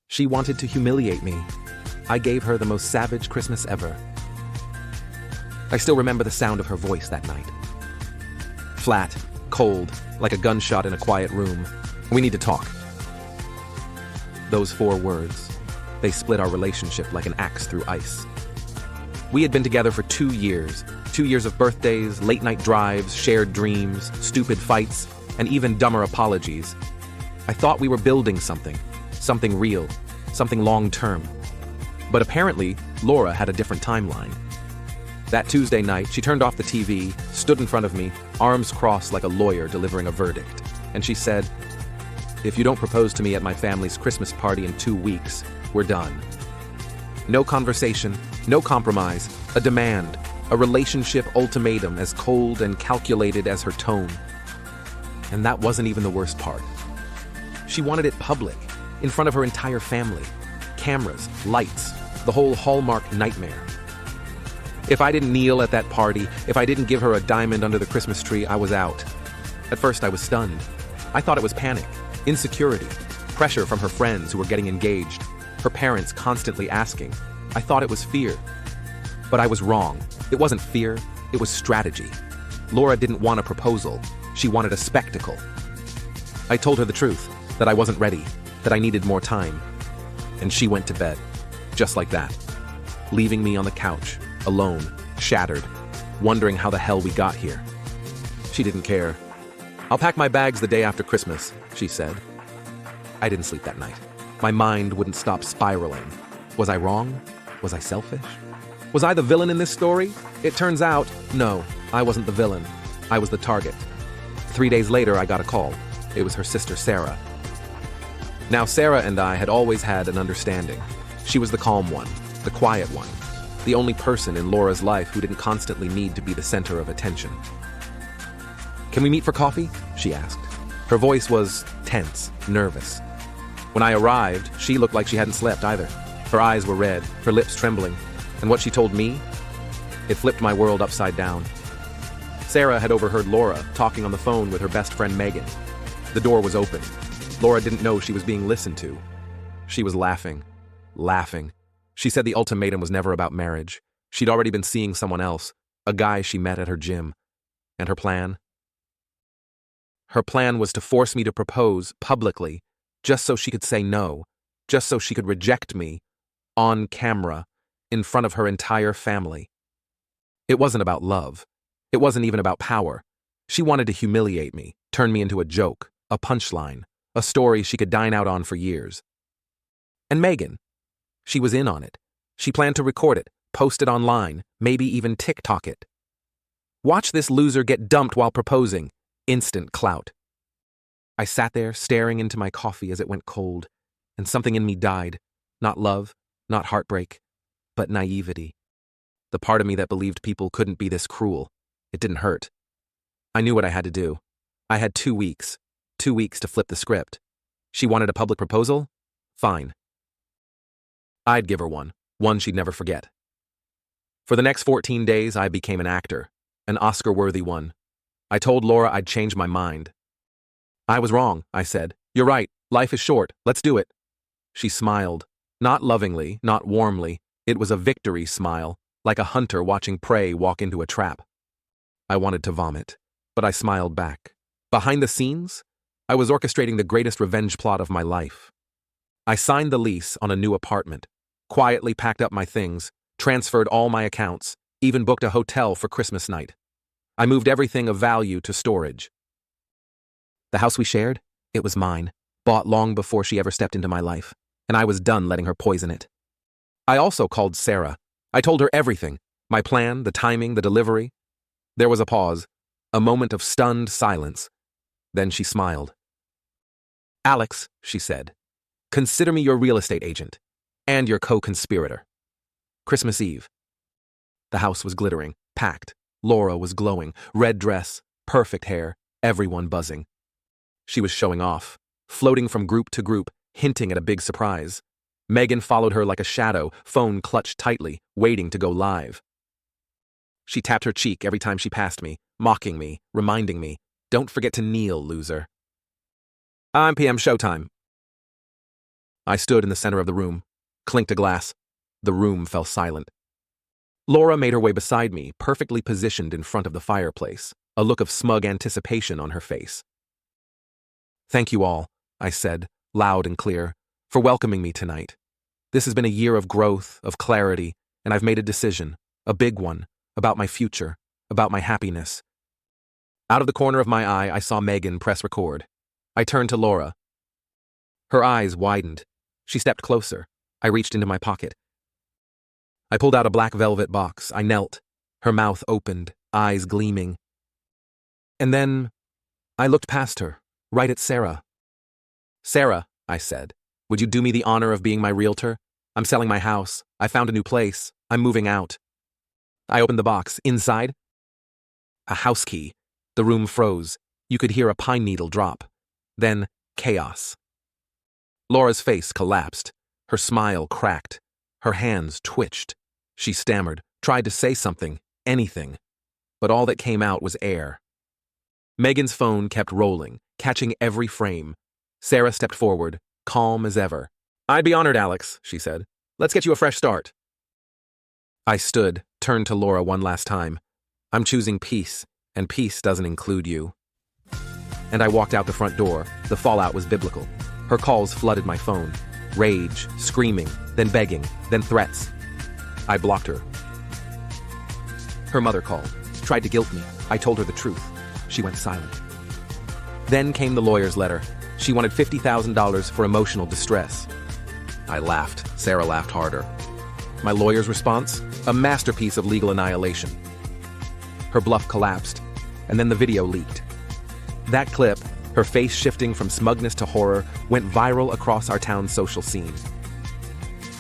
She wanted to humiliate me. I gave her the most savage Christmas ever. I still remember the sound of her voice that night. Flat, cold, like a gunshot in a quiet room. We need to talk. Those 4 words, they split our relationship like an axe through ice. We had been together for 2 years. 2 years of birthdays, late-night drives, shared dreams, stupid fights, and even dumber apologies. I thought we were building something real, something long-term. But apparently, Laura had a different timeline. That Tuesday night, she turned off the TV, stood in front of me, arms crossed like a lawyer delivering a verdict, and she said, "If you don't propose to me at my family's Christmas party in 2 weeks, we're done." No conversation, no compromise, a demand, a relationship ultimatum as cold and calculated as her tone. And that wasn't even the worst part. She wanted it public, in front of her entire family. Cameras, lights, the whole Hallmark nightmare. If I didn't kneel at that party, if I didn't give her a diamond under the Christmas tree, I was out. At first I was stunned. I thought it was panic, insecurity, pressure from her friends who were getting engaged, her parents constantly asking. I thought it was fear. But I was wrong. It wasn't fear, it was strategy. Laura didn't want a proposal. She wanted a spectacle. I told her the truth, that I wasn't ready, that I needed more time. And she went to bed, just like that, leaving me on the couch, alone, shattered, wondering how the hell we got here. She didn't care. "I'll pack my bags the day after Christmas," she said. I didn't sleep that night. My mind wouldn't stop spiraling. Was I wrong? Was I selfish? Was I the villain in this story? It turns out, no, I wasn't the villain. I was the target. 3 days later, I got a call. It was her sister, Sarah. Now, Sarah and I had always had an understanding. She was the calm one, the quiet one, the only person in Laura's life who didn't constantly need to be the center of attention. "Can we meet for coffee?" she asked. Her voice was tense, nervous. When I arrived, she looked like she hadn't slept either. Her eyes were red, her lips trembling. And what she told me? It flipped my world upside down. Sarah had overheard Laura talking on the phone with her best friend Megan. The door was open. Laura didn't know she was being listened to. She was laughing. She said the ultimatum was never about marriage. She'd already been seeing someone else, a guy she met at her gym. And her plan? Her plan was to force me to propose publicly, just so she could say no, just so she could reject me, on camera, in front of her entire family. It wasn't about love. It wasn't even about power. She wanted to humiliate me, turn me into a joke, a punchline, a story she could dine out on for years. And Megan, she was in on it. She planned to record it, post it online, maybe even TikTok it. Watch this loser get dumped while proposing. Instant clout. I sat there staring into my coffee as it went cold, and something in me died. Not love, not heartbreak, but naivety. The part of me that believed people couldn't be this cruel. It didn't hurt. I knew what I had to do. I had 2 weeks. 2 weeks to flip the script. She wanted a public proposal? Fine. I'd give her one she'd never forget. For the next 14 days, I became an actor, an Oscar-worthy one. I told Laura I'd change my mind. "I was wrong," I said. "You're right. Life is short. Let's do it." She smiled. Not lovingly, not warmly. It was a victory smile, like a hunter watching prey walk into a trap. I wanted to vomit, but I smiled back. Behind the scenes, I was orchestrating the greatest revenge plot of my life. I signed the lease on a new apartment, quietly packed up my things, transferred all my accounts, even booked a hotel for Christmas night. I moved everything of value to storage. The house we shared, it was mine, bought long before she ever stepped into my life, and I was done letting her poison it. I also called Sarah. I told her everything, my plan, the timing, the delivery. There was a pause, a moment of stunned silence. Then she smiled. "Alex," she said, "consider me your real estate agent and your co-conspirator." Christmas Eve. The house was glittering, packed. Laura was glowing, red dress, perfect hair, everyone buzzing. She was showing off, floating from group to group, hinting at a big surprise. Megan followed her like a shadow, phone clutched tightly, waiting to go live. She tapped her cheek every time she passed me, mocking me, reminding me, "Don't forget to kneel, loser." "I'm PM Showtime." I stood in the center of the room, clinked a glass. The room fell silent. Laura made her way beside me, perfectly positioned in front of the fireplace, a look of smug anticipation on her face. "Thank you all," I said, loud and clear, "for welcoming me tonight. This has been a year of growth, of clarity, and I've made a decision, a big one, about my future, about my happiness." Out of the corner of my eye, I saw Megan press record. I turned to Laura. Her eyes widened. She stepped closer. I reached into my pocket. I pulled out a black velvet box. I knelt, her mouth opened, eyes gleaming. And then I looked past her, right at Sarah. "Sarah," I said, "would you do me the honor of being my realtor? I'm selling my house. I found a new place. I'm moving out." I opened the box. Inside, a house key. The room froze. You could hear a pine needle drop. Then, chaos. Laura's face collapsed. Her smile cracked. Her hands twitched. She stammered, tried to say something, anything. But all that came out was air. Megan's phone kept rolling, catching every frame. Sarah stepped forward, calm as ever. "I'd be honored, Alex," she said. "Let's get you a fresh start." I stood, turned to Laura one last time. "I'm choosing peace, and peace doesn't include you." And I walked out the front door. The fallout was biblical. Her calls flooded my phone. Rage, screaming, then begging, then threats. I blocked her. Her mother called, tried to guilt me. I told her the truth. She went silent. Then came the lawyer's letter. She wanted $50,000 for emotional distress. I laughed. Sarah laughed harder. My lawyer's response? A masterpiece of legal annihilation. Her bluff collapsed, and then the video leaked. That clip, her face shifting from smugness to horror, went viral across our town's social scene.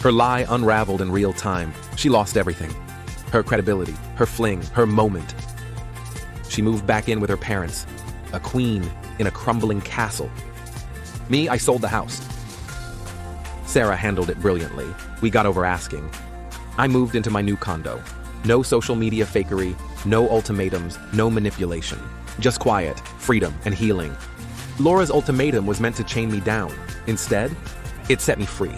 Her lie unraveled in real time. She lost everything. Her credibility, her fling, her moment. She moved back in with her parents, a queen in a crumbling castle. Me, I sold the house. Sarah handled it brilliantly. We got over asking. I moved into my new condo. No social media fakery, no ultimatums, no manipulation. Just quiet, freedom, and healing. Laura's ultimatum was meant to chain me down. Instead, it set me free.